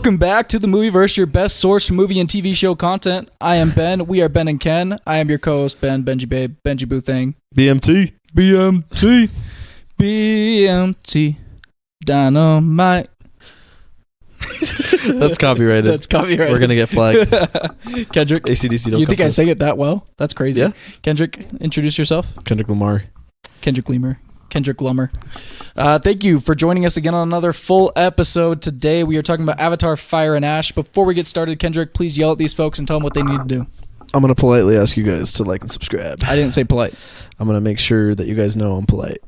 Welcome back to the Movieverse, your best source for movie and TV show content. I am Ben. We are Ben and Ken. I am your co-host, Ben, Benji Babe, Benji Boo Thing. BMT. BMT. Dynamite. That's copyrighted. That's copyrighted. We're going to get flagged. Kendrick. ACDC don't You think come I first. sang it that well? That's crazy. Yeah. Kendrick, introduce yourself. Kendrick Lamar. Kendrick Lummer. Thank you for joining us again on another full episode. Today we are talking about Avatar Fire and Ash. Before we get started, Kendrick, please yell at these folks and tell them what they need to do. I'm going to politely ask you guys to like and subscribe. I didn't say polite. I'm going to make sure that you guys know I'm polite.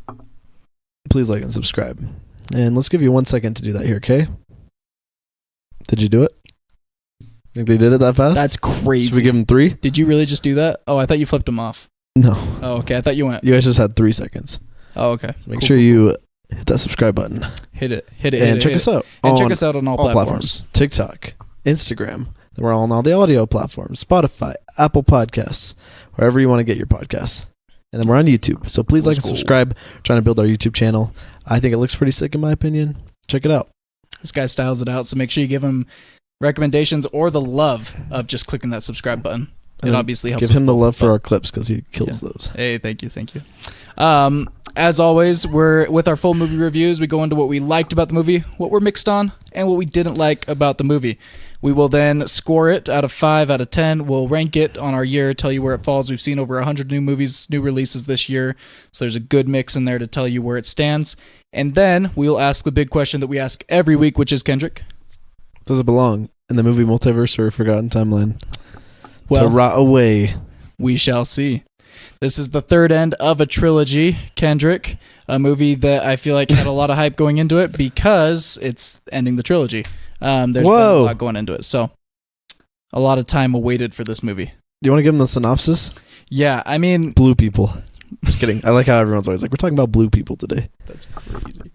Please like and subscribe. And let's give you 1 second to do that here, okay? Did you do it? Think they did it that fast? That's crazy. Should we give them 3? Did you really just do that? Oh, I thought you flipped them off. No. Oh, okay. I thought you went. You guys just had 3 seconds. Oh, okay. So make sure you hit that subscribe button. Hit it. And check us out. And check us out on all platforms. TikTok, Instagram. We're on all the audio platforms. Spotify, Apple Podcasts, wherever you want to get your podcasts. And then we're on YouTube. So please like and subscribe. We're trying to build our YouTube channel. I think it looks pretty sick in my opinion. Check it out. This guy styles it out, so make sure you give him recommendations or the love of just clicking that subscribe button. It obviously helps. Give him the love for our clips because he kills those. Hey, thank you. As always, we're with our full movie reviews. We go into what we liked about the movie, what we're mixed on, and what we didn't like about the movie. We will then score it out of 5 out of 10. We'll rank it on our year, tell you where it falls. We've seen over 100 new movies, new releases this year, so there's a good mix in there to tell you where it stands. And then we'll ask the big question that we ask every week, which is, Kendrick, does it belong in the movie multiverse or Forgotten Timeline? Well, to rot away. We shall see. This is the third end of a trilogy, Kendrick, a movie that I feel like had a lot of hype going into it because it's ending the trilogy. There's been a lot going into it, so a lot of time awaited for this movie. Do you want to give them the synopsis? Yeah, I mean... Blue people. Just kidding. I like how everyone's always like, we're talking about blue people today. That's crazy.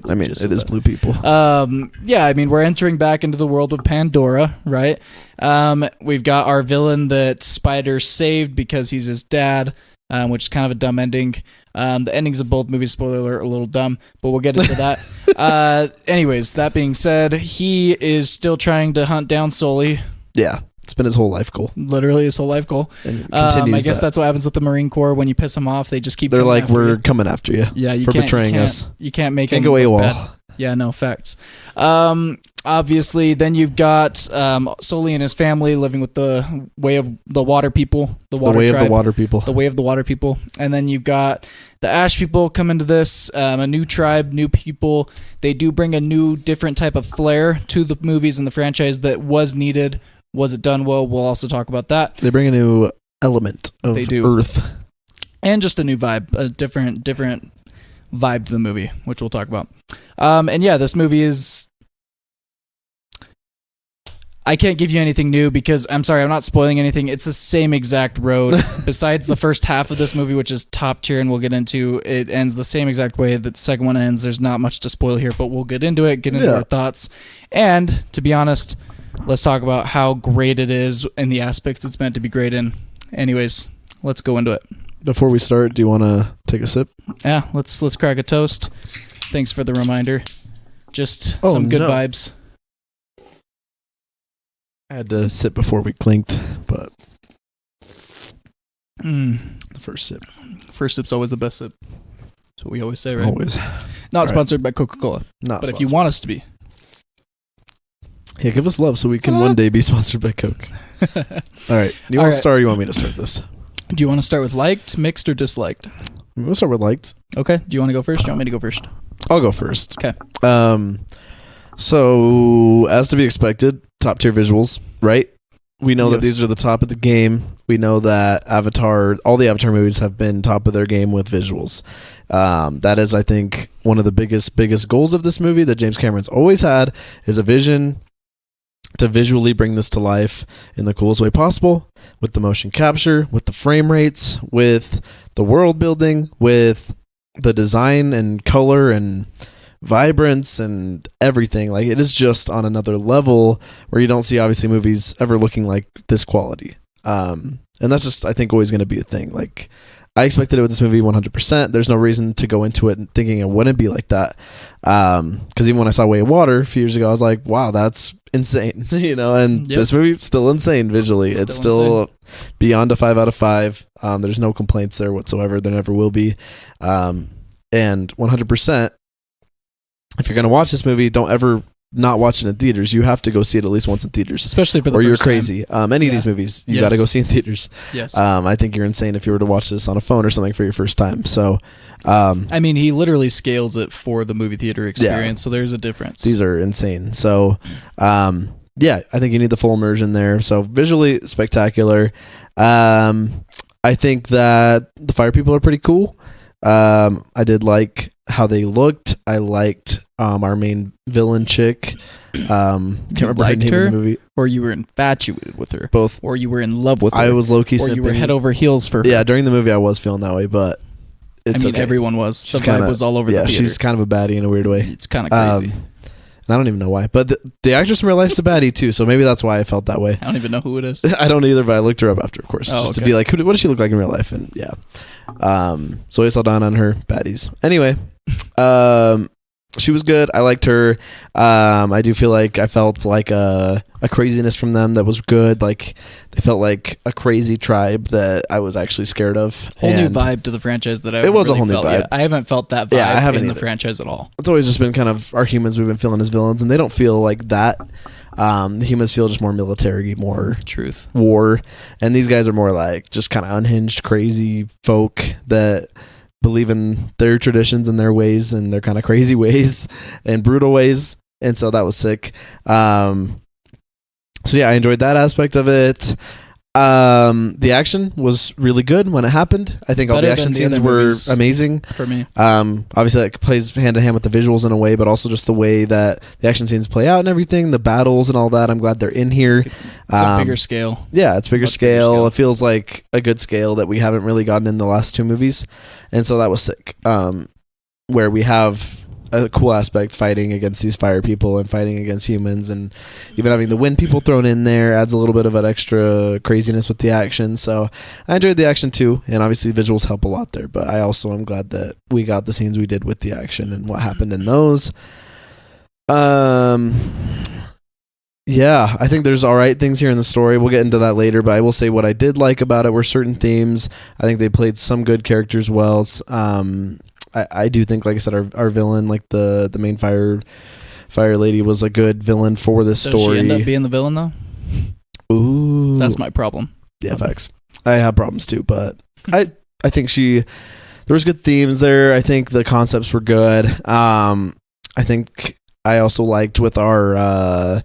I mean, it is blue people. Yeah, I mean, we're entering back into the world of Pandora, right? We've got our villain that Spider saved because he's his dad, which is kind of a dumb ending. The endings of both movies, spoiler alert, are a little dumb, but we'll get into that. Anyways, that being said, he is still trying to hunt down Sully. Yeah, it's been his whole life goal. Literally his whole life goal. And I guess that's what happens with the Marine Corps. When you piss them off, they just keep. They're like, we're coming after you. Yeah, for betraying us. You can't make can't them go AWOL. bad. Yeah, no facts. Obviously, then you've got Sully and his family living with the way of the water people, the way of the water people, and then you've got the Ash people come into this, a new tribe, new people. They do bring a new, different type of flair to the movies and the franchise that was needed. Was it done well? We'll also talk about that. They bring a new element of Earth. And just a new vibe, a different vibe to the movie, which we'll talk about. And yeah, this movie is... I can't give you anything new because, I'm sorry, I'm not spoiling anything. It's the same exact road. Besides the first half of this movie, which is top tier and we'll get into, it ends the same exact way that the second one ends. There's not much to spoil here, but we'll get into it, get into our thoughts. And, to be honest... let's talk about how great it is and the aspects it's meant to be great in. Anyways, let's go into it. Before we start, do you want to take a sip? Yeah, let's crack a toast. Thanks for the reminder. Just some good vibes. I had to sip before we clinked, but the first sip. First sip's always the best sip. That's what we always say, right? Always. Not sponsored by Coca-Cola. But if you want us to be. Yeah, give us love so we can one day be sponsored by Coke. All right. Do you want to start or you want me to start this? Do you want to start with liked, mixed, or disliked? We'll start with liked. Okay. Do you want to go first or do you want me to go first? I'll go first. Okay. So, as to be expected, top tier visuals, right? We know that these are the top of the game. We know that all the Avatar movies have been top of their game with visuals. That is, I think, one of the biggest goals of this movie that James Cameron's always had is a vision to visually bring this to life in the coolest way possible, with the motion capture, with the frame rates, with the world building, with the design and color and vibrance and everything. Like, it is just on another level where you don't see obviously movies ever looking like this quality. And that's just, I think, always going to be a thing. Like, I expected it with this movie 100%. There's no reason to go into it thinking it wouldn't be like that. Because even when I saw Way of Water a few years ago, I was like, wow, that's insane, and Yep. this movie still insane visually. It's still beyond a 5 out of 5. There's no complaints there whatsoever. There never will be. And 100%, if you're going to watch this movie, don't ever not watch it in theaters. You have to go see it at least once in theaters. Especially for the or first you're crazy. Any of these movies, you got to go see in theaters. Yes. I think you're insane if you were to watch this on a phone or something for your first time. So, I mean, he literally scales it for the movie theater experience, so there's a difference. These are insane. So, I think you need the full immersion there. So visually spectacular. I think that the fire people are pretty cool. I did like how they looked. I liked our main villain chick. Can't remember her name in the movie. Or you were infatuated with her. Both. Or you were in love with her. I was low-key simping. Or you were head over heels for her. Yeah, during the movie I was feeling that way, but it's okay. Everyone was. The vibe was all over the theater. Yeah, she's kind of a baddie in a weird way. It's kind of crazy. And I don't even know why. But the actress in real life's a baddie too, so maybe that's why I felt that way. I don't even know who it is. I don't either, but I looked her up after, of course, just to be like, what does she look like in real life? And yeah. Zoe Saldana on her baddies. Anyway, she was good. I liked her. I do feel like I felt like a craziness from them that was good. Like they felt like a crazy tribe that I was actually scared of. Whole new vibe to the franchise that it was a whole new vibe. Yet. I haven't felt that vibe in the franchise at all. It's always just been kind of our humans we've been feeling as villains, and they don't feel like that. The humans feel just more military, more truth, war, and these guys are more like just kind of unhinged, crazy folk that believe in their traditions and their ways and their kind of crazy ways and brutal ways. And so that was sick. So yeah, I enjoyed that aspect of it. The action was really good when it happened. I think all the action scenes were amazing for me. Obviously that plays hand in hand with the visuals in a way, but also just the way that the action scenes play out and everything, the battles and all that. I'm glad they're in here. It's a bigger scale. Yeah, it's bigger scale. It feels like a good scale that we haven't really gotten in the last two movies. And so that was sick. Where we have a cool aspect fighting against these fire people and fighting against humans, and even having the wind people thrown in there adds a little bit of an extra craziness with the action. So I enjoyed the action too, and obviously visuals help a lot there, but I also am glad that we got the scenes we did with the action and what happened in those. Yeah, I think there's all right things here in the story. We'll get into that later, but I will say what I did like about it were certain themes. I think they played some good characters well. I do think, like I said, our villain, like the main fire lady, was a good villain for this story. Does she end up being the villain though? Ooh, that's my problem. Yeah, facts. I have problems too, but I think there was good themes there. I think the concepts were good. I think I also liked with our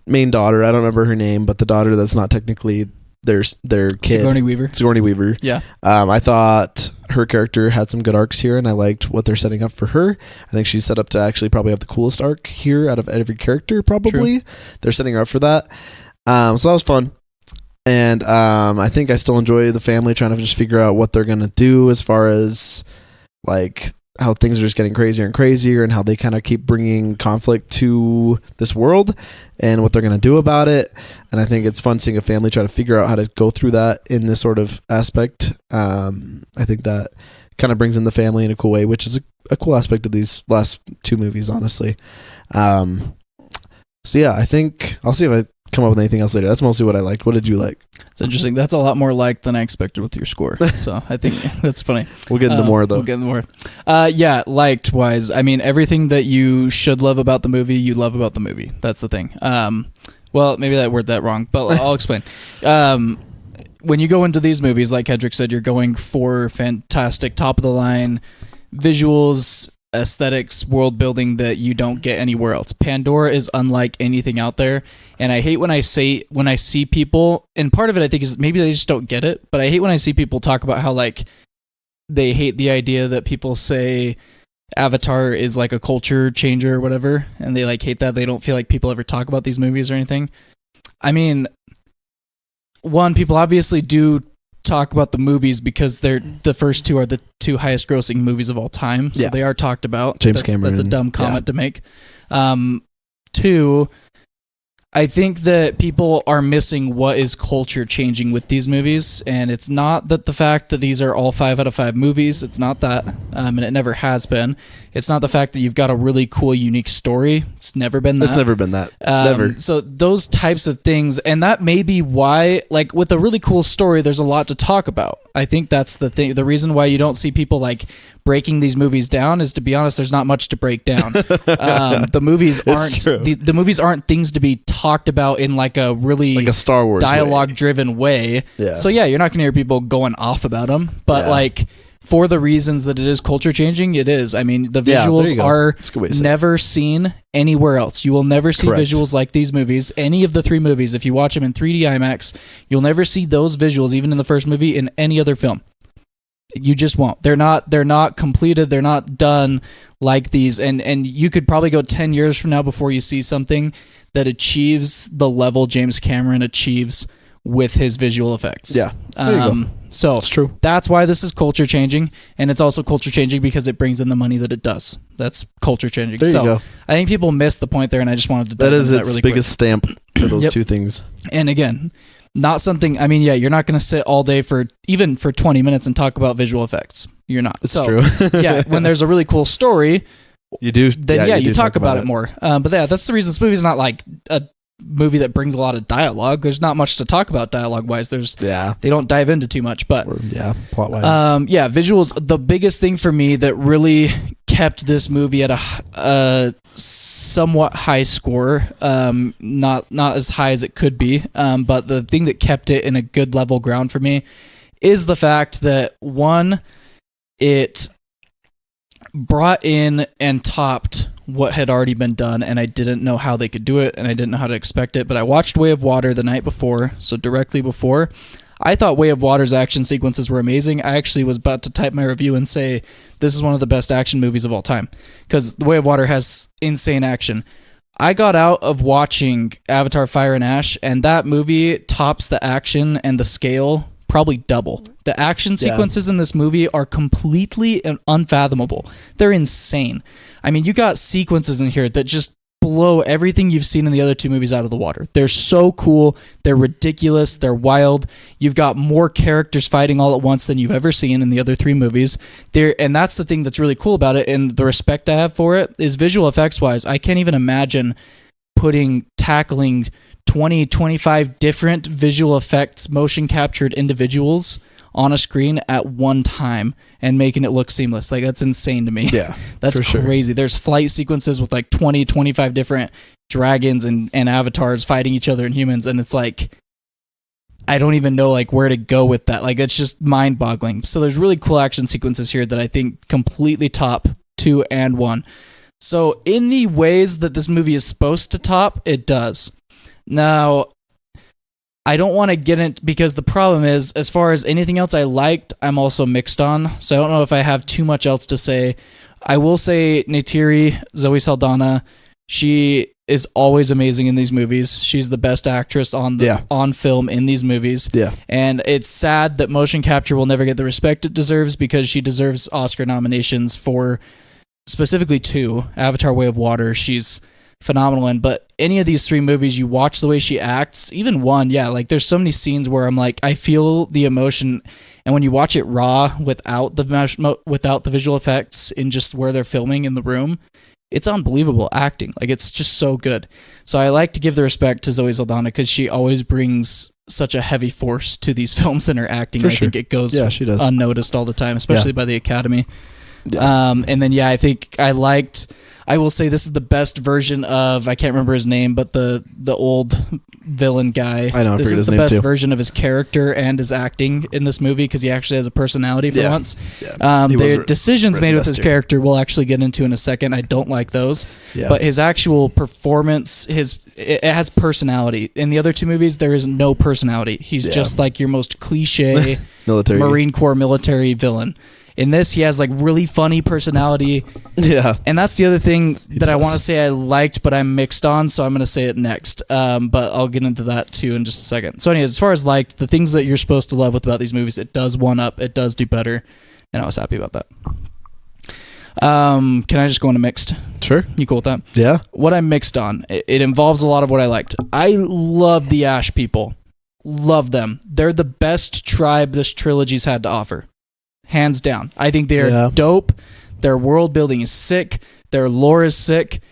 main daughter. I don't remember her name, but the daughter that's not technically their kid. Sigourney Weaver. Yeah. I thought her character had some good arcs here, and I liked what they're setting up for her. I think she's set up to actually probably have the coolest arc here out of every character, probably. True. They're setting her up for that. So that was fun. And I think I still enjoy the family trying to just figure out what they're going to do as far as like how things are just getting crazier and crazier, and how they kind of keep bringing conflict to this world and what they're going to do about it. And I think it's fun seeing a family try to figure out how to go through that in this sort of aspect. I think that kind of brings in the family in a cool way, which is a cool aspect of these last two movies, honestly. So yeah, I think I'll see if I come up with anything else later. That's mostly what I liked. What did you like? It's interesting. That's a lot more like than I expected with your score. So I think that's funny. We'll get into more though. We'll get into more. Yeah, liked wise. I mean, everything that you should love about the movie, you love about the movie. That's the thing. Well, maybe I worded that wrong, but I'll explain. When you go into these movies, like Hedrick said, you're going for fantastic, top of the line visuals, aesthetics, world building that you don't get anywhere else. Pandora is unlike anything out there, and I hate when I see people, and part of it I think is maybe they just don't get it, but I hate when I see people talk about how like they hate the idea that people say Avatar is like a culture changer or whatever, and they like hate that. They don't feel like people ever talk about these movies or anything. I mean, one, people obviously do talk about the movies because they're the first two are the two highest grossing movies of all time, so they are talked about. James Cameron. That's a dumb comment to make. Two, I think that people are missing what is culture changing with these movies, and it's not that the fact that these are all 5 out of 5 movies. It's not that, and it never has been. It's not the fact that you've got a really cool, unique story. It's never been that. It's never been that. Never. So those types of things, and that may be why, like with a really cool story, there's a lot to talk about. I think that's the thing. The reason why you don't see people like breaking these movies down is, to be honest, there's not much to break down. The movies aren't the movies aren't things to be talked about in like a really like a Star Wars dialogue driven way. Yeah. So yeah, you're not gonna hear people going off about them, but like for the reasons that it is culture changing, it is. I mean, the visuals are never seen anywhere else. You will never see visuals like these movies. Any of the 3 movies, if you watch them in 3D IMAX, you'll never see those visuals, even in the first movie, in any other film. You just won't. They're not completed. They're not done like these. And you could probably go 10 years from now before you see something that achieves the level James Cameron achieves with his visual effects. Yeah. There you go. So it's true. That's why this is culture changing, and it's also culture changing because it brings in the money that it does. That's culture changing. There you go. I think people miss the point there, and I just wanted to that is its really biggest stamp for those 2 things. And again, not something. I mean, yeah, you're not going to sit all day for 20 minutes and talk about visual effects. You're not. It's true. Yeah, when there's a really cool story, you do. Then you talk about it more. But yeah, that's the reason this movie's not like a movie that brings a lot of dialogue. There's not much to talk about dialogue wise. They don't dive into too much, but plot wise. Visuals. The biggest thing for me that really kept this movie at a somewhat high score, not as high as it could be, but the thing that kept it in a good level ground for me is the fact that, one, it brought in and topped what had already been done, and I didn't know how they could do it, and I didn't know how to expect it, but I watched Way of Water the night before, so directly before. I thought Way of Water's action sequences were amazing. I actually was about to type my review and say this is one of the best action movies of all time, because Way of Water has insane action. I got out of watching Avatar Fire and Ash, and that movie tops the action and the scale probably double. The action sequences in this movie are completely unfathomable. They're insane. I mean, you got sequences in here that just blow everything you've seen in the other 2 movies out of the water. They're so cool. They're ridiculous. They're wild. You've got more characters fighting all at once than you've ever seen in the other 3 movies. And that's the thing that's really cool about it, and the respect I have for it is visual effects wise. I can't even imagine tackling 20, 25 different visual effects, motion captured individuals on a screen at one time and making it look seamless. Like, that's insane to me. Yeah, that's crazy. Sure. There's flight sequences with like 20, 25 different dragons and avatars fighting each other and humans, and it's like, I don't even know like where to go with that. Like, it's just mind-boggling. So there's really cool action sequences here that I think completely top 2 and 1. So in the ways that this movie is supposed to top, it does. Now, I don't want to get into, because the problem is, as far as anything else I liked, I'm also mixed on. So I don't know if I have too much else to say. I will say Neytiri, Zoe Saldana, she is always amazing in these movies. She's the best actress on film in these movies. Yeah. And it's sad that motion capture will never get the respect it deserves, because she deserves Oscar nominations for specifically 2, Avatar Way of Water. She's phenomenal in, but any of these 3 movies, you watch the way she acts, even 1, like there's so many scenes where I'm like, I feel the emotion, and when you watch it raw without the visual effects in just where they're filming in the room, it's unbelievable acting. Like, it's just so good. So I like to give the respect to Zoe Saldana, because she always brings such a heavy force to these films in her acting. I think it goes unnoticed all the time, especially by the Academy. And then I will say this is the best version of, I can't remember his name, but the old villain guy. I know, this is the best version of his character and his acting in this movie, because he actually has a personality for once. Yeah. The decisions made with his character we'll actually get into in a second. I don't like those. Yeah. But his actual performance, it has personality. In the other 2 movies, there is no personality. He's just like your most cliche Marine Corps military villain. In this, he has like really funny personality. Yeah. And that's the other thing I want to say I liked, but I'm mixed on, so I'm going to say it next. But I'll get into that too in just a second. So anyways, as far as liked, the things that you're supposed to love about these movies, it does one up, it does do better, and I was happy about that. Can I just go into mixed? Sure. You cool with that? Yeah. What I'm mixed on, it involves a lot of what I liked. I love the Ash people. Love them. They're the best tribe this trilogy's had to offer. Hands down. I think they're dope. Their world building is sick. Their lore is sick.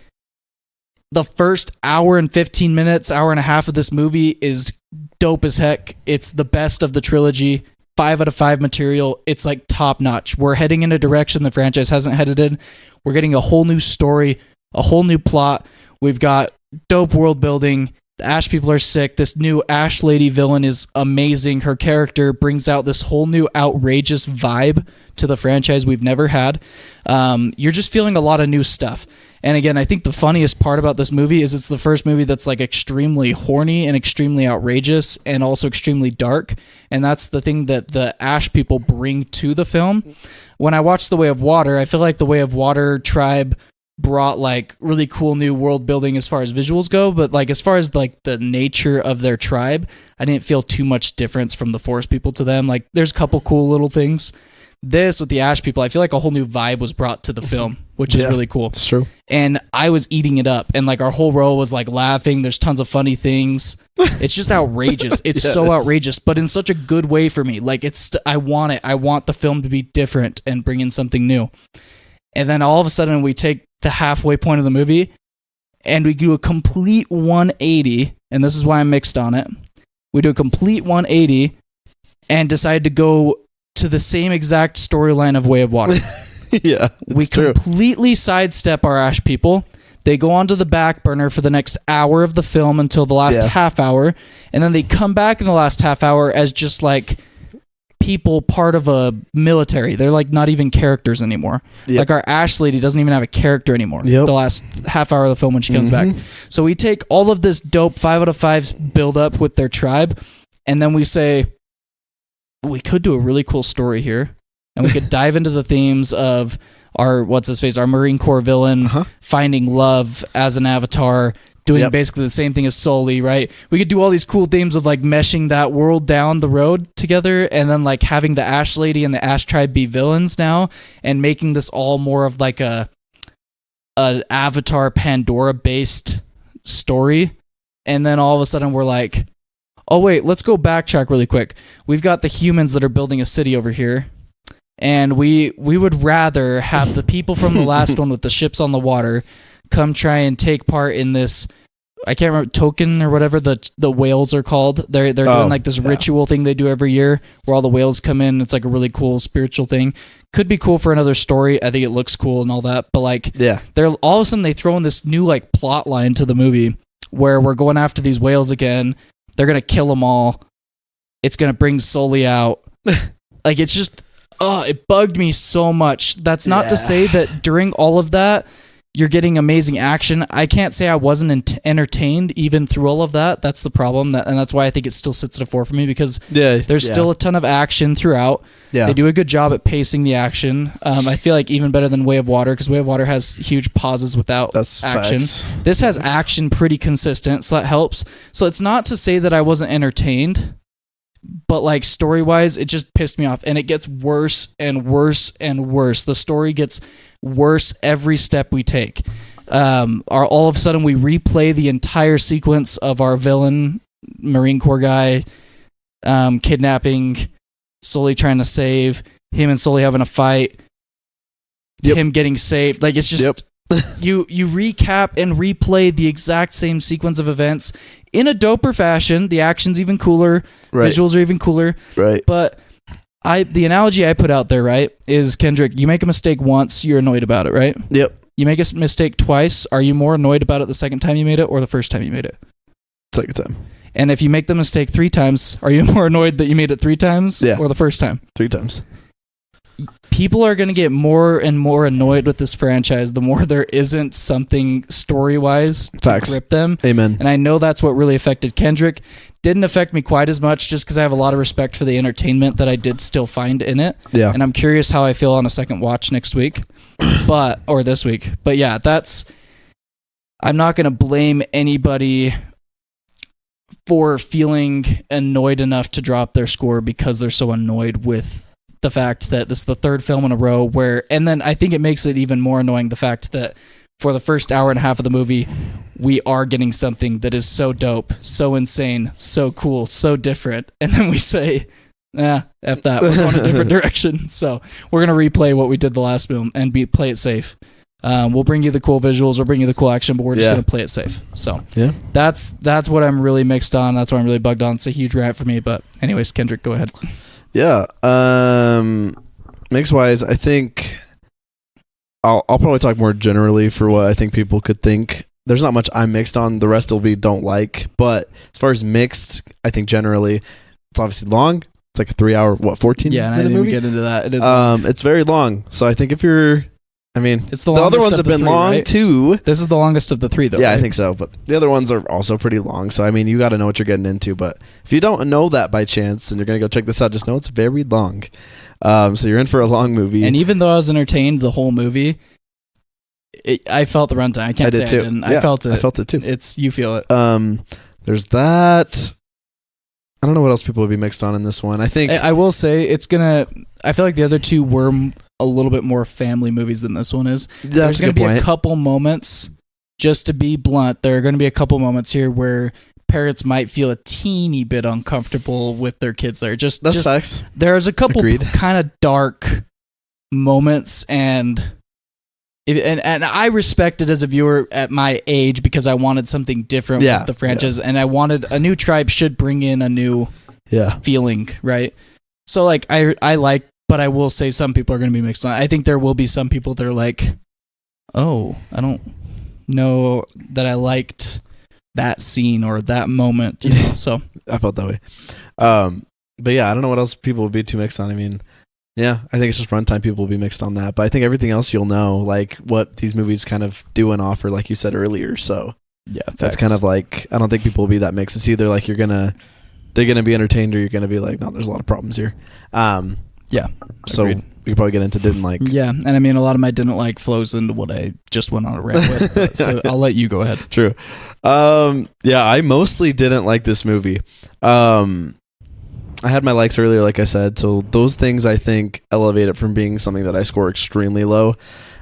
The first hour and 15 minutes, hour and a half of this movie is dope as heck. It's the best of the trilogy. 5 out of 5 material. It's like top notch. We're heading in a direction the franchise hasn't headed in. We're getting a whole new story, a whole new plot. We've got dope world building. The Ash people are sick. This new Ash lady villain is amazing. Her character brings out this whole new outrageous vibe to the franchise we've never had. You're just feeling a lot of new stuff. And again, I think the funniest part about this movie is it's the first movie that's like extremely horny and extremely outrageous and also extremely dark. And that's the thing that the Ash people bring to the film. When I watched The Way of Water, I feel like The Way of Water tribe brought like really cool new world building as far as visuals go, but like as far as like the nature of their tribe, I didn't feel too much difference from the Forest people to them. Like there's a couple cool little things. This with the Ash people, I feel like a whole new vibe was brought to the film, which is really cool. It's true. And I was eating it up, and like our whole row was like laughing. There's tons of funny things. It's just outrageous. It's so outrageous, but in such a good way for me. Like I want it. I want the film to be different and bring in something new. And then all of a sudden we take the halfway point of the movie and we do a complete 180, and this is why I'm mixed on it. We do a complete 180 and decide to go to the same exact storyline of Way of Water. Yeah, we completely sidestep our Ash people. They go onto the back burner for the next hour of the film until the last half hour, and then they come back in the last half hour as just like people part of a military. They're like not even characters anymore. Like our Ash lady doesn't even have a character anymore. The last half hour of the film when she comes back. So we take all of this dope 5 out of 5 build up with their tribe, and then we say, we could do a really cool story here, and we could dive into the themes of our Marine Corps villain finding love as an avatar, doing basically the same thing as Sully, right? We could do all these cool themes of like meshing that world down the road together, and then like having the Ash lady and the Ash tribe be villains now, and making this all more of like a Avatar Pandora based story. And then all of a sudden we're like, oh wait, let's go backtrack really quick. We've got the humans that are building a city over here, and we would rather have the people from the last one with the ships on the water come try and take part in this, I can't remember, token or whatever the whales are called. They're doing like this ritual thing they do every year where all the whales come in. It's like a really cool spiritual thing. Could be cool for another story. I think it looks cool and all that, but like they're all of a sudden they throw in this new like plot line to the movie where we're going after these whales again. They're going to kill them all. It's going to bring Sully out. Like, it's just, it bugged me so much. That's not to say that during all of that, you're getting amazing action. I can't say I wasn't entertained even through all of that. That's the problem. And that's why I think it still sits at a 4 for me, because there's still a ton of action throughout. They do a good job at pacing the action. I feel like even better than Way of Water, because Way of Water has huge pauses without action. Facts. This has action pretty consistent, so that helps. So it's not to say that I wasn't entertained, but like story-wise, it just pissed me off, and it gets worse and worse and worse. The story gets worse every step we take. All of a sudden, we replay the entire sequence of our villain, Marine Corps guy, kidnapping, Sully trying to save, him and Sully having a fight, him getting saved. Like, it's just you recap and replay the exact same sequence of events in a doper fashion. The action's even cooler, visuals are even cooler. But the analogy I put out there, right, is, Kendrick, you make a mistake once, you're annoyed about it, right? You make a mistake twice, are you more annoyed about it the second time you made it or the first time you made it? Second time. And if you make the mistake 3 times, are you more annoyed that you made it 3 times or the first time? 3 times. People are going to get more and more annoyed with this franchise the more there isn't something story-wise to grip them. Amen. And I know that's what really affected Kendrick. Didn't affect me quite as much, just because I have a lot of respect for the entertainment that I did still find in it. And I'm curious how I feel on a second watch next week. Or this week. But yeah, I'm not going to blame anybody for feeling annoyed enough to drop their score because they're so annoyed with the fact that this is the third film in a row where, and then I think it makes it even more annoying the fact that for the first hour and a half of the movie, we are getting something that is so dope, so insane, so cool, so different, and then we say, F that, we're going a different direction. So we're going to replay what we did the last film and play it safe. We'll bring you the cool visuals, we'll bring you the cool action, but we're just going to play it safe. So that's what I'm really mixed on. That's what I'm really bugged on. It's a huge rant for me. But anyways, Kendrick, go ahead. Yeah. Mix wise, I think I'll probably talk more generally for what I think people could think. There's not much I'm mixed on. The rest will be don't like. But as far as mixed, I think generally it's obviously long. It's like a 3 hour, 14 Yeah, and I minute didn't movie? even get into that. It is it's very long. So I think if you're, I mean, it's the other ones have been long right? too. This is the longest of the three, though. Yeah, right? I think so. But the other ones are also pretty long. So, I mean, you got to know what you're getting into. But if you don't know that by chance and you're going to go check this out, just know it's very long. So you're in for a long movie. And even though I was entertained the whole movie, I felt the runtime. I can't say I didn't. Yeah, I felt it. I felt it too. You feel it. There's that. I don't know what else people would be mixed on in this one. I think I will say I feel like the other two were a little bit more family movies than this one is. There's going to be a couple moments, just to be blunt, there are going to be a couple moments here where parents might feel a teeny bit uncomfortable with their kids there. That's facts. There's a couple Agreed. kind of dark moments and I respect it as a viewer at my age because I wanted something different with the franchise and I wanted a new tribe should bring in a new feeling, right? So like I like, but I will say some people are going to be mixed on. I think there will be some people that are like, oh, I don't know that I liked that scene or that moment, you know. So I felt that way. But yeah, I don't know what else people would be too mixed on. I mean, yeah, I think it's just runtime. People will be mixed on that, but I think everything else you'll know, like what these movies kind of do and offer, like you said earlier. So yeah, that's kind of like, I don't think people will be that mixed. It's either like they're gonna be entertained or you're gonna be like, no, there's a lot of problems here. Yeah. So agreed. we could probably get into didn't like. Yeah, and I mean a lot of my didn't like flows into what I just went on a rant with. But, so I'll let you go ahead. True. Yeah, I mostly didn't like this movie. I had my likes earlier, like I said, so those things I think elevate it from being something that I score extremely low.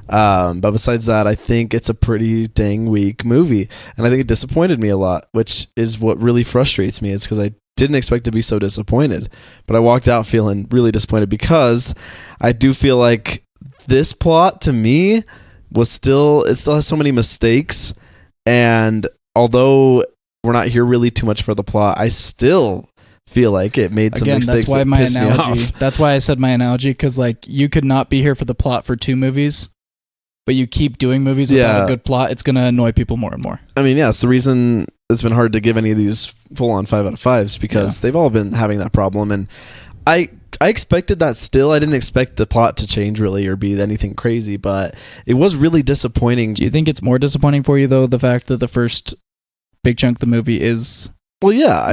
But besides that, I think it's a pretty dang weak movie, and I think it disappointed me a lot, which is what really frustrates me. Is because I didn't expect to be so disappointed, but I walked out feeling really disappointed because I do feel like this plot to me was still has so many mistakes, and although we're not here really too much for the plot, I still feel like it made some mistakes that pissed me off. That's why I said my analogy, because like you could not be here for the plot for 2 movies, but you keep doing movies without a good plot, it's going to annoy people more and more. I mean, yeah, it's the reason it's been hard to give any of these full-on 5 out of 5s because they've all been having that problem, and I expected that still. I didn't expect the plot to change really or be anything crazy, but it was really disappointing. Do you think it's more disappointing for you, though, the fact that the first big chunk of the movie is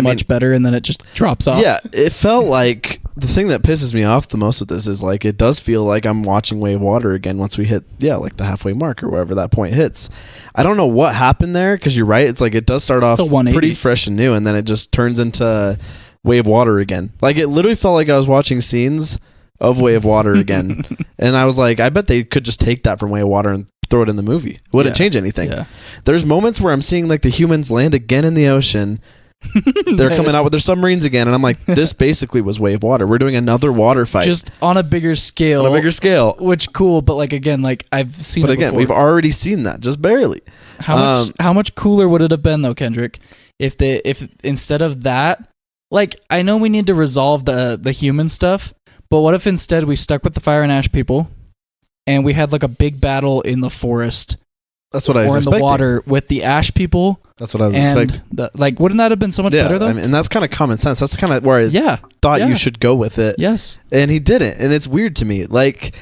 much better and then it just drops off? Yeah, it felt like the thing that pisses me off the most with this is like it does feel like I'm watching Way of Water again once we hit like the halfway mark or wherever that point hits. I don't know what happened there because you're right. It's like it does start off pretty fresh and new and then it just turns into Way of Water again. Like it literally felt like I was watching scenes of Way of Water again. And I was like, I bet they could just take that from Way of Water and throw it in the movie. Would it change anything? Yeah. There's moments where I'm seeing like the humans land again in the ocean. They're coming out with their submarines again, and I'm like, this basically was Way of Water. We're doing another water fight, just on a bigger scale. Which cool, but like again, like I've seen. But it again, before. we've already seen that, just barely. How much cooler would it have been though, Kendrick, if instead of that, like I know we need to resolve the human stuff, but what if instead we stuck with the fire and ash people, and we had like a big battle in the forest. That's what I was expecting. Or in the water with the ash people. That's what I was expecting. Like, wouldn't that have been so much better, though? I mean, and that's kind of common sense. That's kind of where I thought you should go with it. Yes. And he didn't. And it's weird to me. Like,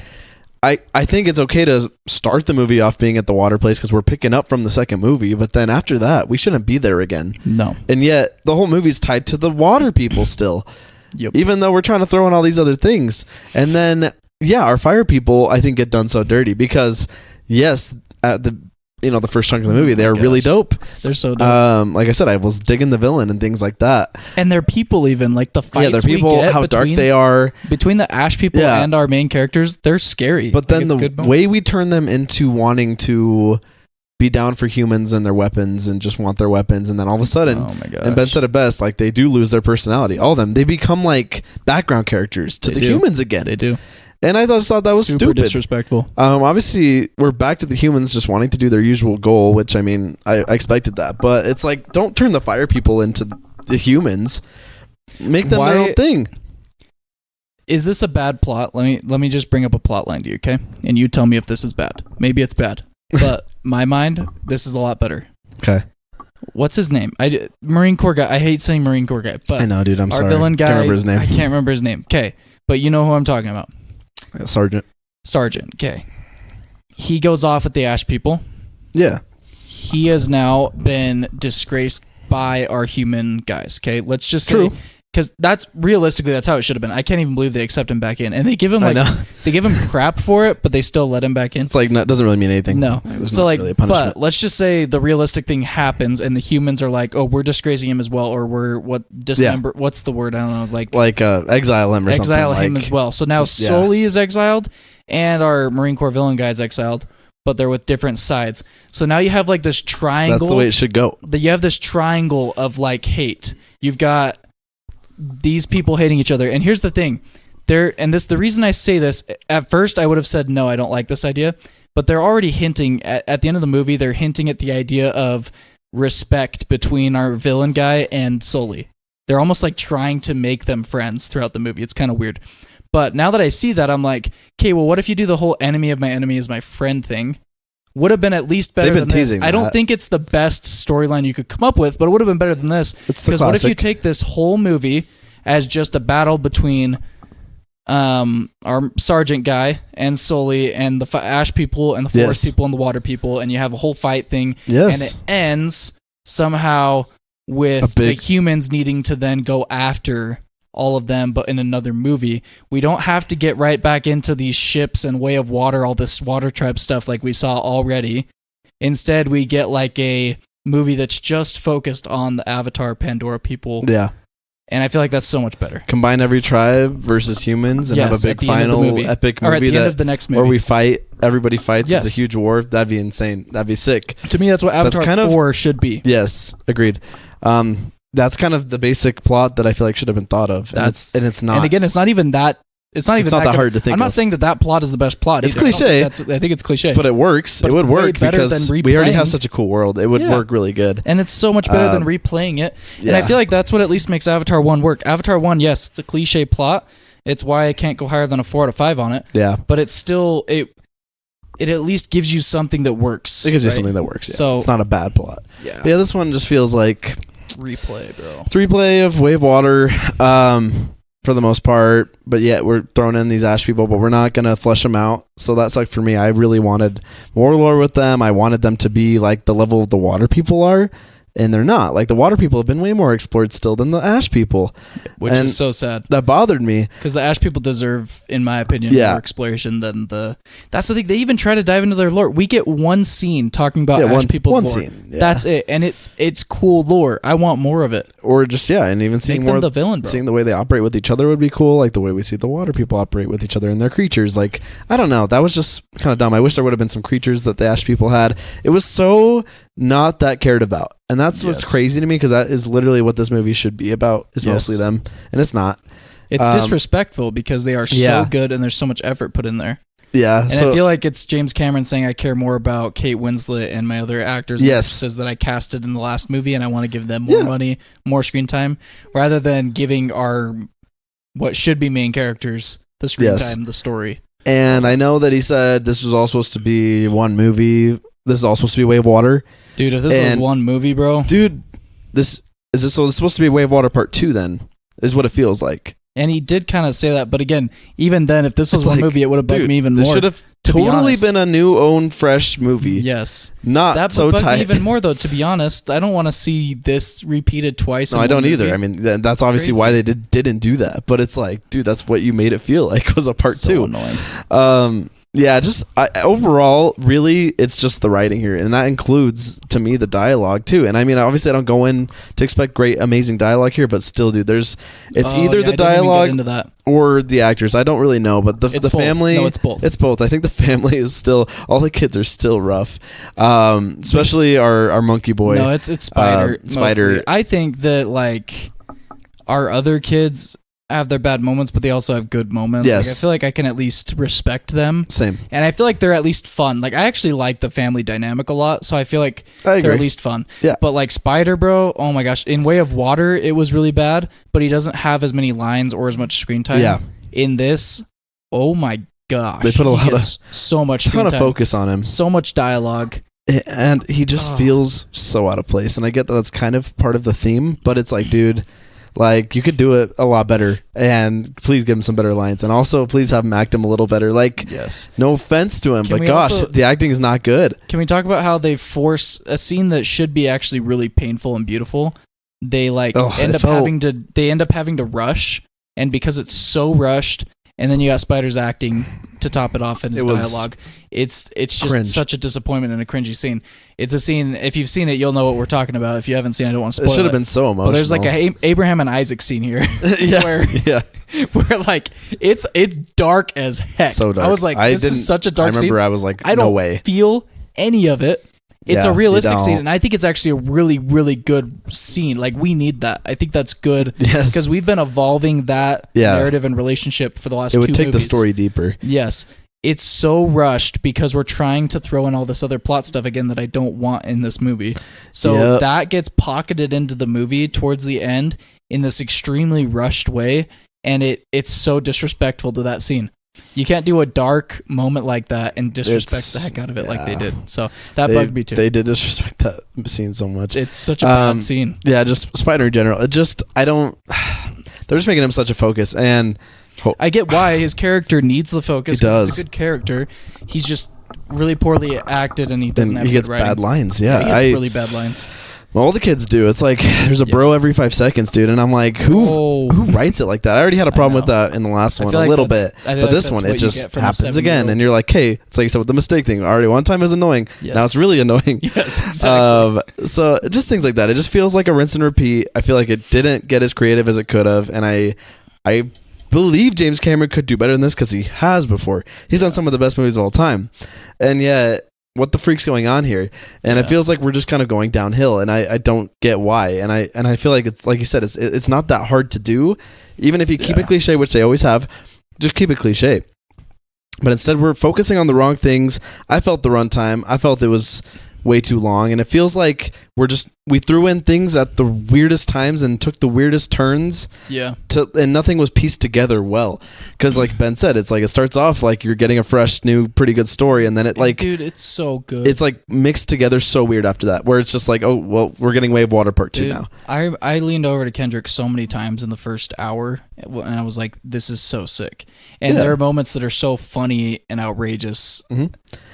I think it's okay to start the movie off being at the water place because we're picking up from the second movie. But then after that, we shouldn't be there again. No. And yet, the whole movie's tied to the water people still. Yep. Even though we're trying to throw in all these other things. And then, our fire people, I think, get done so dirty because, yes, at the the first chunk of the movie. They are really dope. They're so dope. Like I said, I was digging the villain and things like that. And their people, even like the fights. Yeah, their people, we get how dark they are between the Ash people and our main characters. They're scary. But then the way we turn them into wanting to be down for humans and their weapons and just want their weapons, and then all of a sudden, and Ben said it best, like they do lose their personality. All of them, they become like background characters to the humans again. They do. And I just thought that was super stupid. Disrespectful. Obviously, we're back to the humans just wanting to do their usual goal, which I mean, I expected that. But it's like, don't turn the fire people into the humans. Make them their own thing. Is this a bad plot? Let me just bring up a plot line to you, okay? And you tell me if this is bad. Maybe it's bad, but my mind, this is a lot better. Okay. What's his name? Marine Corps guy. I hate saying Marine Corps guy, but I know, dude. I'm sorry. Our villain guy. Can't remember his name. I can't remember his name. Okay, but you know who I'm talking about. Sergeant. Okay. He goes off with the Ash people. Yeah. He has now been disgraced by our human guys. Okay, let's just say, because that's how it should have been. I can't even believe they accept him back in, and they give him they give him crap for it, but they still let him back in. It's like doesn't really mean anything. No, so like, really but let's just say the realistic thing happens, and the humans are like, oh, we're disgracing him as well, or we're dismember. What's the word? I don't know. Like exile him or something. Exile him as well. So now Sully is exiled, and our Marine Corps villain guy is exiled. But they're with different sides. So now you have like this triangle. That's the way it should go. You have this triangle of like hate. You've got these people hating each other. And here's the thing. The reason I say this, at first I would have said, no, I don't like this idea. But they're already hinting, at the end of the movie, they're hinting at the idea of respect between our villain guy and Sully. They're almost like trying to make them friends throughout the movie. It's kind of weird. But now that I see that, I'm like, okay, well, what if you do the whole enemy of my enemy is my friend thing? Would have been at least better than this. I don't think it's the best storyline you could come up with, but it would have been better than this. Because what if you take this whole movie as just a battle between our sergeant guy and Sully and the Ash people and the forest people and the water people, and you have a whole fight thing, and it ends somehow with the humans needing to then go after all of them, but in another movie. We don't have to get right back into these ships and way of water, all this water tribe stuff like we saw already. Instead, we get like a movie that's just focused on the Avatar Pandora people. Yeah. And I feel like that's so much better. Combine every tribe versus humans and have a big final epic movie. Or at the end of the next movie. Where we fight, everybody fights, Yes. it's a huge war. That'd be insane. That'd be sick. To me, that's what Avatar 4 should be. Yes, agreed. That's kind of the basic plot that I feel like should have been thought of. And it's not. And again, it's not even that. It's not that hard to think. I'm not saying that plot is the best plot. It's cliche. I think it's cliche, but it works. It would work because we already have such a cool world. It would work really good, and it's so much better than replaying it. And I feel like that's what at least makes Avatar 1 work. Avatar 1, yes, it's a cliche plot. It's why I can't go higher than a 4 out of 5 on it. Yeah, but it's still it at least gives you something that works. It gives you something that works. Yeah. So it's not a bad plot. Yeah, this one just feels like replay, bro. It's replay of Wave Water. For the most part, but yet we're throwing in these Ash people, but we're not going to flesh them out. So that's like, for me, I really wanted more lore with them. I wanted them to be like the level of the water people are, and they're not. Like, the water people have been way more explored still than the Ash people. Which is so sad. That bothered me. Because the Ash people deserve, in my opinion, more exploration than the... That's the thing. They even try to dive into their lore. We get one scene talking about Ash people's lore. Scene. Yeah. That's it. And it's cool lore. I want more of it. Or just, and even seeing more... the villain, bro. Seeing the way they operate with each other would be cool. Like, the way we see the water people operate with each other and their creatures. Like, I don't know. That was just kind of dumb. I wish there would have been some creatures that the Ash people had. It was so not that cared about. And that's what's crazy to me, because that is literally what this movie should be about, is mostly them. And it's not. It's disrespectful because they are so good and there's so much effort put in there. Yeah. And I feel like it's James Cameron saying, I care more about Kate Winslet and my other actors and actresses that I casted in the last movie, and I want to give them more money, more screen time, rather than giving our what should be main characters the screen time, the story. And I know that he said this was all supposed to be one movie. This is all supposed to be Wave Water. Dude, if this was one movie, bro. Dude, this supposed to be Wave Water Part 2 then, is what it feels like. And he did kind of say that, but again, even then, if this was one movie, it would have bugged me even more. This should have totally been a new, own, fresh movie. Yes. Not that so tight. tight. Even more, though, to be honest. I don't want to see this repeated twice. No, I don't either. I mean, that's obviously why they didn't do that. But it's like, dude, that's what you made it feel like was a Part 2. So annoying. just overall, really, it's just the writing here, and that includes to me the dialogue too. And I mean, obviously, I don't go in to expect great, amazing dialogue here, but still, dude, it's either the dialogue or the actors. I don't really know, but the family, no, it's both. It's both. I think the family is still, all the kids are still rough, especially our monkey boy. No, it's Spider. Spider. I think that like our other kids have their bad moments, but they also have good moments. Yes. Like, I feel like I can at least respect them. Same. And I feel like they're at least fun. Like I actually like the family dynamic a lot, so I feel like they're at least fun. Yeah. But like Spider Bro, oh my gosh, in Way of Water, it was really bad, but he doesn't have as many lines or as much screen time. Yeah. In this, oh my gosh. They put a lot of so much screen ton time, of focus on him. so much dialogue. And he just feels so out of place. And I get that that's kind of part of the theme, but it's like, dude, like you could do it a lot better, and please give him some better lines, and also please have him act him a little better. Like, yes, no offense to him, but gosh, the acting is not good. Can we talk about how they force a scene that should be actually really painful and beautiful? They end up having to rush, and because it's so rushed, and then you got Spider's acting to top it off in his dialogue. It's just cringe. Such a disappointment and a cringy scene. It's a scene, if you've seen it, you'll know what we're talking about. If you haven't seen it, I don't want to spoil it. It should have been so emotional. But there's like a Abraham and Isaac scene here. where like it's dark as heck. So dark. I was like, this is such a dark scene. I remember I was like, I don't no way. feel any of it. It's a realistic scene, don't. and I think it's actually a really, really good scene. Like, we need that. I think that's good. Yes. Because we've been evolving that narrative and relationship for the last 2 movies. It would take the story deeper. Yes. It's so rushed because we're trying to throw in all this other plot stuff again that I don't want in this movie. So that gets pocketed into the movie towards the end in this extremely rushed way, and it's so disrespectful to that scene. You can't do a dark moment like that and disrespect the heck out of it like they did. So that bugged me too. They did disrespect that scene so much. It's such a bad scene. Yeah, just Spider in general. They're just making him such a focus, and I get why his character needs the focus. He does. He's a good character. He's just really poorly acted, and he doesn't have he gets good writing. bad lines. Yeah, he gets really bad lines. Well, all the kids do. It's like there's a bro every 5 seconds, dude, and I'm like, who writes it like that? I already had a problem with that in the last one a little bit, but this one it just happens again, and you're like, hey, it's like with the mistake thing. Already one time it was annoying, now it's really annoying. Yes, exactly. So just things like that. It just feels like a rinse and repeat. I feel like it didn't get as creative as it could have, and I believe James Cameron could do better than this because he has before. He's done some of the best movies of all time, and yet, what the freak's going on here? And it feels like we're just kind of going downhill, and I don't get why. And I feel like it's like you said, it's not that hard to do, even if you keep it cliche, which they always have. Just keep it cliche. But instead, we're focusing on the wrong things. I felt the runtime. I felt it was way too long, and it feels like we threw in things at the weirdest times and took the weirdest turns. Yeah. And nothing was pieced together well. Because like Ben said, it's like it starts off like you're getting a fresh, new, pretty good story, and then dude, it's so good. It's like mixed together so weird after that, where it's just like, oh well, we're getting Way of Water Part 2 now. I leaned over to Kendrick so many times in the first hour, and I was like, this is so sick. And there are moments that are so funny and outrageous. Mm-hmm.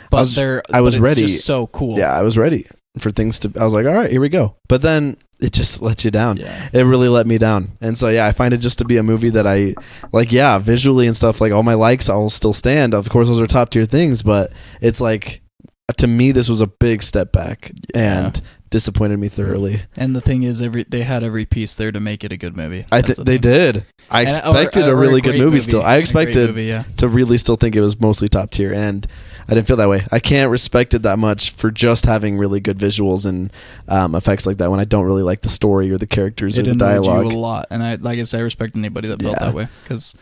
But I was ready. It's just so cool. Yeah, I was ready for things to. I was like, all right, here we go. But then it just lets you down. Yeah. It really let me down. And so I find it just to be a movie that I like. Yeah, visually and stuff, like all my likes, I'll still stand. Of course, those are top tier things. But it's like, to me, this was a big step back and disappointed me thoroughly. And the thing is, they had every piece there to make it a good movie. They did. I expected a really good movie still. I expected to really still think it was mostly top tier, and I didn't feel that way. I can't respect it that much for just having really good visuals and effects like that when I don't really like the story or the characters or the dialogue. You a lot, and I respect anybody that felt that way because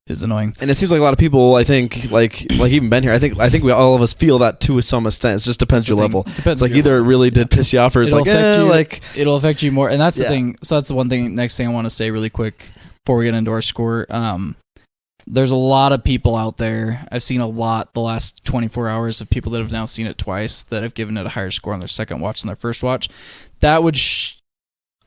it's annoying. And it seems like a lot of people, I think, like even Ben here, I think we all of us feel that to some extent. It just depends your level. It's like either it really did piss you off, or it's it'll affect you more. And that's the thing. So that's the one thing. Next thing I want to say really quick before we get into our score. There's a lot of people out there. I've seen a lot the last 24 hours of people that have now seen it twice that have given it a higher score on their second watch than their first watch. That would.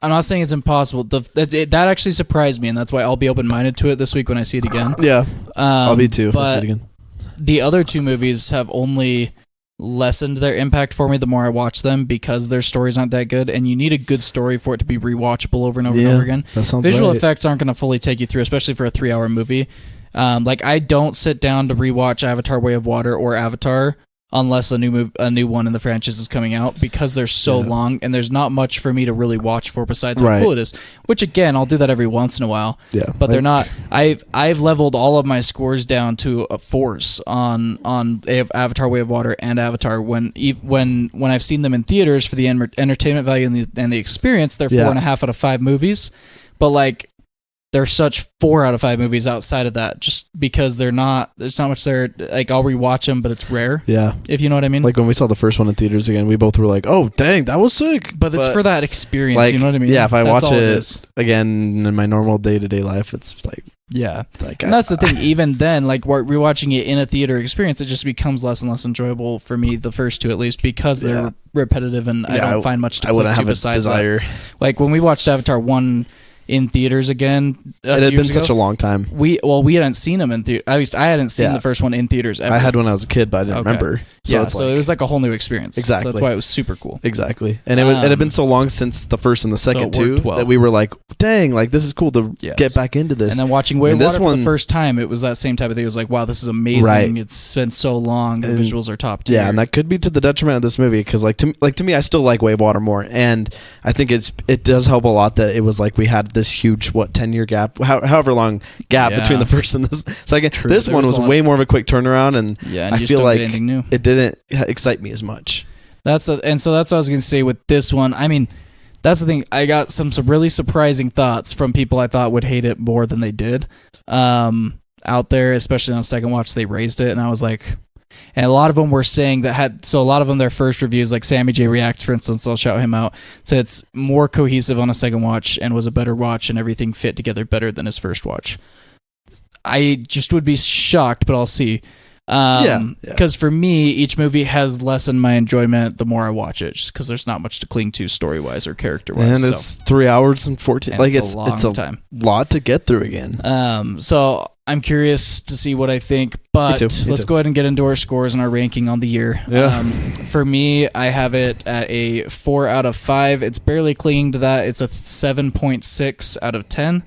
I'm not saying it's impossible. That actually surprised me, and that's why I'll be open-minded to it this week when I see it again. Yeah, I'll be too if I see it again. The other two movies have only lessened their impact for me the more I watch them because their stories aren't that good, and you need a good story for it to be rewatchable over and over and over again. That sounds Visual right. effects aren't going to fully take you through, especially for a 3-hour movie. Like I don't sit down to rewatch Avatar: Way of Water or Avatar unless a new one in the franchise is coming out, because they're so long and there's not much for me to really watch for besides how cool it is. Which again, I'll do that every once in a while. Yeah, but they're not. I've leveled all of my scores down to a 4s on Avatar: Way of Water and Avatar. When I've seen them in theaters for the entertainment value and the experience, they're 4.5 out of 5 movies. But like, they're such 4 out of 5 movies outside of that, just because there's not much there. Like, I'll rewatch them, but it's rare. Yeah. If you know what I mean. Like when we saw the first one in theaters again, we both were like, oh, dang, that was sick. But it's for that experience, like, you know what I mean? Yeah, if I watch it again in my normal day-to-day life, it's like... Yeah. And that's the thing. Even then, like, rewatching it in a theater experience, it just becomes less and less enjoyable for me, the first 2 at least, because they're repetitive and I don't find much to click to besides that. Like, when we watched Avatar 1... in theaters again. It had been such a long time. We hadn't seen them in theaters. At least I hadn't seen the first one in theaters ever. I had when I was a kid, but I didn't remember. So it was like a whole new experience. Exactly. So that's why it was super cool. Exactly. And it had been so long since the first and the second too that we were like, dang, like this is cool to get back into this. And then watching Way of Water for the first time, it was that same type of thing. It was like, wow, this is amazing. Right. It's been so long. The visuals are top tier. Yeah, and that could be to the detriment of this movie, because to me, I still like Way of Water more, and I think it does help a lot that it was like we had this huge 10-year gap, however long gap between the first and this second. True. This one was way more of a quick turnaround, and I feel like it didn't excite me as much. So that's what I was going to say with this one. I mean, that's the thing. I got some really surprising thoughts from people I thought would hate it more than they did out there, especially on second watch. They raised it, and I was like, and a lot of them were saying a lot of them, their first reviews, like Sammy J Reacts, for instance, I'll shout him out, said it's more cohesive on a second watch and was a better watch and everything fit together better than his first watch. I just would be shocked, but I'll see. Because for me, each movie has lessened my enjoyment the more I watch it, just because there's not much to cling to story-wise or character-wise. And it's 3 hours and 14. And like it's a lot to get through again. So I'm curious to see what I think, but let's go ahead and get into our scores and our ranking on the year. Yeah. For me, I have it at a 4 out of 5. It's barely clinging to that. It's a 7.6 out of 10.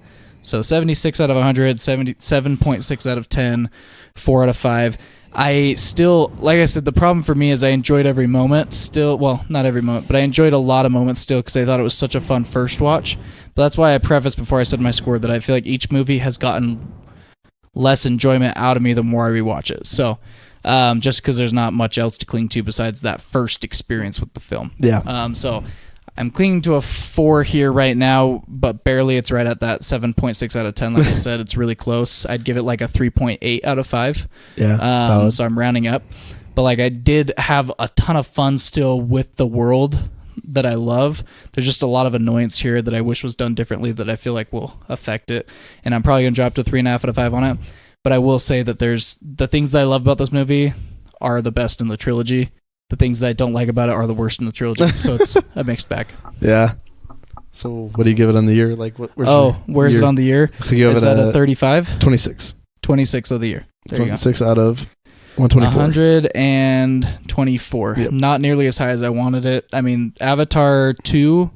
So 76 out of 100, 77.6 out of 10, 4 out of 5. I still, like I said, the problem for me is I enjoyed every moment still. Well, not every moment, but I enjoyed a lot of moments still because I thought it was such a fun first watch. But that's why I prefaced before I said my score that I feel like each movie has gotten less enjoyment out of me the more I rewatch it. So just because there's not much else to cling to besides that first experience with the film. Yeah. So I'm clinging to a 4 here right now, but barely. It's right at that 7.6 out of 10. Like I said, it's really close. I'd give it like a 3.8 out of 5. Yeah. So I'm rounding up. But like I did have a ton of fun still with the world that I love. There's just a lot of annoyance here that I wish was done differently that I feel like will affect it. And I'm probably going to drop to 3.5 out of 5 on it. But I will say that there's the things that I love about this movie are the best in the trilogy. The things that I don't like about it are the worst in the trilogy. So it's a mixed bag. Yeah. So what do you give it on the year? Like where's it on the year? So you give Is it that a 35? 26. 26 of the year. There 26 out of 124. 124. Yep. Not nearly as high as I wanted it. I mean, Avatar 2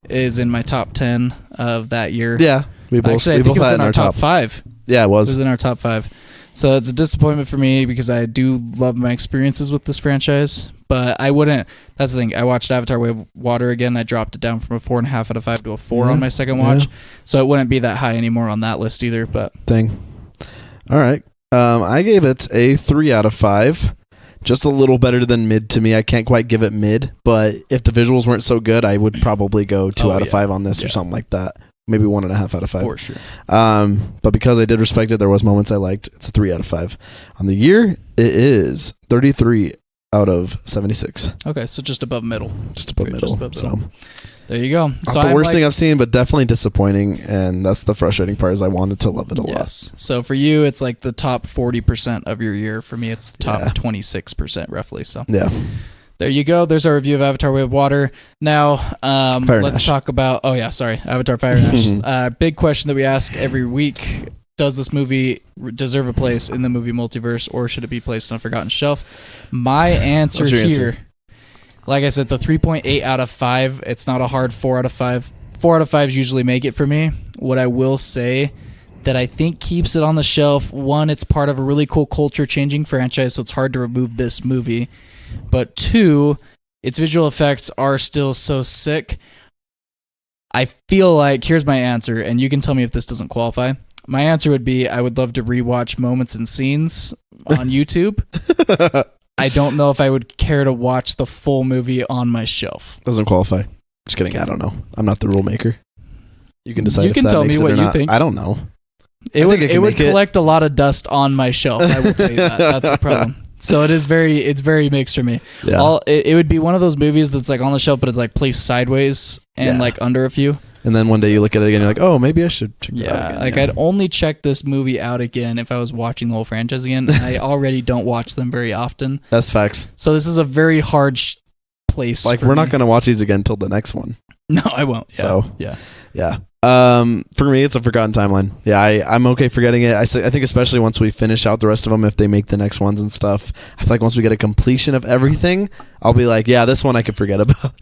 is in my top 10 of that year. Yeah. I think it was in our top 5. Yeah, it was. It was in our top 5. So it's a disappointment for me because I do love my experiences with this franchise. But I wouldn't. That's the thing. I watched Avatar: Way of Water again. I dropped it down from a 4.5 out of 5 to a 4 on my second watch. So it wouldn't be that high anymore on that list either. But all right. I gave it a 3 out of 5. Just a little better than mid to me. I can't quite give it mid, but if the visuals weren't so good, I would probably go 2 out of 5 on this or something like that. Maybe 1.5 out of 5. For sure. But because I did respect it, there was moments I liked. It's a 3 out of 5. On the year, it is 33 out of 76. Okay, so just above middle. Just above middle. So there you go. So not the worst thing I've seen, but definitely disappointing, and that's the frustrating part. Is I wanted to love it a lot. So for you, it's like the top 40% of your year. For me, it's the top 26% roughly. So yeah. There you go. There's our review of Avatar: Way of Water. Now, let's talk about. Avatar: Fire and Ash. Big question that we ask every week: does this movie deserve a place in the movie multiverse, or should it be placed on a forgotten shelf? My answer here, like I said, it's a 3.8 out of 5. It's not a hard 4 out of 5. 4 out of 5s usually make it for me. What I will say that I think keeps it on the shelf. One, it's part of a really cool culture-changing franchise, so it's hard to remove this movie. But two, its visual effects are still so sick. I feel like, here's my answer, and you can tell me if this doesn't qualify. My answer would be I would love to rewatch moments and scenes on YouTube. I don't know if I would care to watch the full movie on my shelf. Doesn't qualify. Just kidding. I don't know. I'm not the rule maker. You can decide. You can tell me what you think. I don't know. It would collect a lot of dust on my shelf. I will tell you that. That's the problem. So it's very mixed for me. Yeah. It would be one of those movies that's like on the shelf, but it's like placed sideways and like under a few. And then one day you look at it again, you're like, oh, maybe I should check that out again. Like I'd only check this movie out again if I was watching the whole franchise again. And I already don't watch them very often. That's facts. So this is a very hard place. Like we're not going to watch these again until the next one. No, I won't. Yeah. So yeah. For me, it's a forgotten timeline. Yeah, I'm okay forgetting it. I think especially once we finish out the rest of them, if they make the next ones and stuff, I feel like once we get a completion of everything, I'll be like, yeah, this one I could forget about.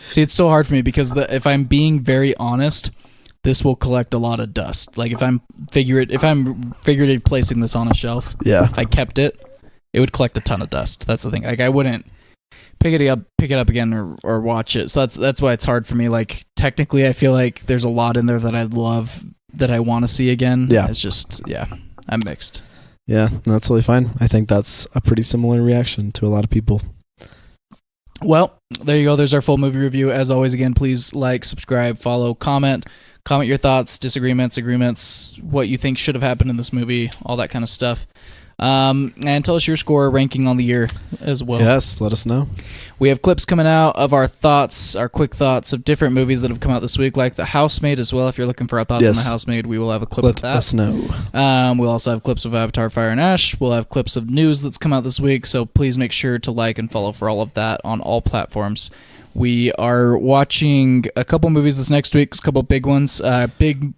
See, it's so hard for me because if I'm being very honest, this will collect a lot of dust. Like if I'm figuratively placing this on a shelf, if I kept it, it would collect a ton of dust. That's the thing. Like I wouldn't pick it up again or watch it. So that's why it's hard for me. Like technically, I feel like there's a lot in there that I'd love that I want to see again. Yeah, it's just I'm mixed. Yeah, that's totally fine. I think that's a pretty similar reaction to a lot of people. Well, there you go. There's our full movie review. As always, again, please like, subscribe, follow, comment your thoughts, disagreements, agreements, what you think should have happened in this movie, all that kind of stuff. And tell us your score ranking on the year as well. Yes, let us know. We have clips coming out of our thoughts, our quick thoughts of different movies that have come out this week, like The Housemaid as well. If you're looking for our thoughts on The Housemaid, we will have a clip of that. Let us know. We'll also have clips of Avatar, Fire and Ash. We'll have clips of news that's come out this week, so please make sure to like and follow for all of that on all platforms. We are watching a couple movies this next week, a couple big ones. Big,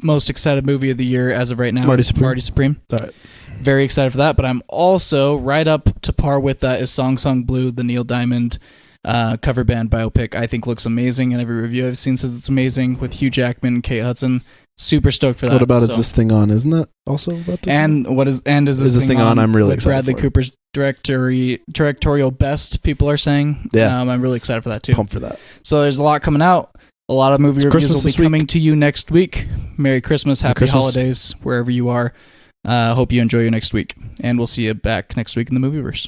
most excited movie of the year as of right now is Marty Supreme. All right. Very excited for that, but I'm also right up to par with that is Song Song Blue, the Neil Diamond cover band biopic. I think looks amazing, and every review I've seen says it's amazing with Hugh Jackman and Kate Hudson. Super stoked for that. What about Is This Thing On? Isn't that also about this? Is this thing on? I'm really excited Bradley for Cooper's directorial best, people are saying. Yeah. I'm really excited for that too. Pumped for that. So there's a lot coming out. A lot of movie reviews will be coming to you next week. Merry Christmas, Happy Holidays, wherever you are. Hope you enjoy your next week, and we'll see you back next week in the Movieverse.